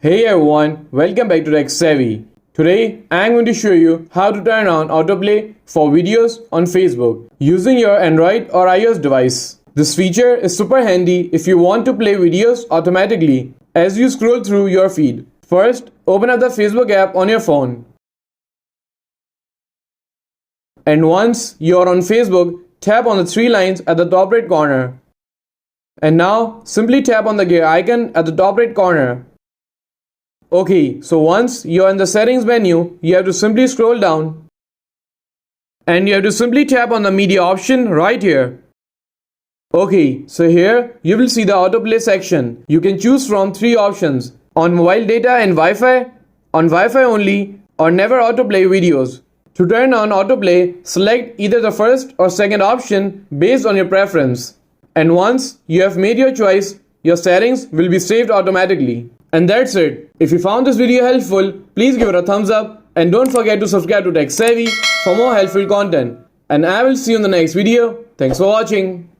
Hey everyone, welcome back to Tech Savvy. Today I'm going to show you how to turn on autoplay for videos on Facebook using your Android or iOS device. This feature is super handy if you want to play videos automatically as you scroll through your feed. First, open up the Facebook app on your phone. And once you're on Facebook, tap on the three lines at the top right corner. And now simply tap on the gear icon at the top right corner. Okay, so once you're in the settings menu, you have to simply scroll down and you have to simply tap on the media option right here. Okay, so here you will see the autoplay section. You can choose from three options: on mobile data and Wi-Fi, on Wi-Fi only, or never autoplay videos. To turn on autoplay, select either the first or second option based on your preference. And once you have made your choice, your settings will be saved automatically. And that's it. If you found this video helpful, please give it a thumbs up and don't forget to subscribe to Tech Savvy for more helpful content. And I will see you in the next video. Thanks for watching.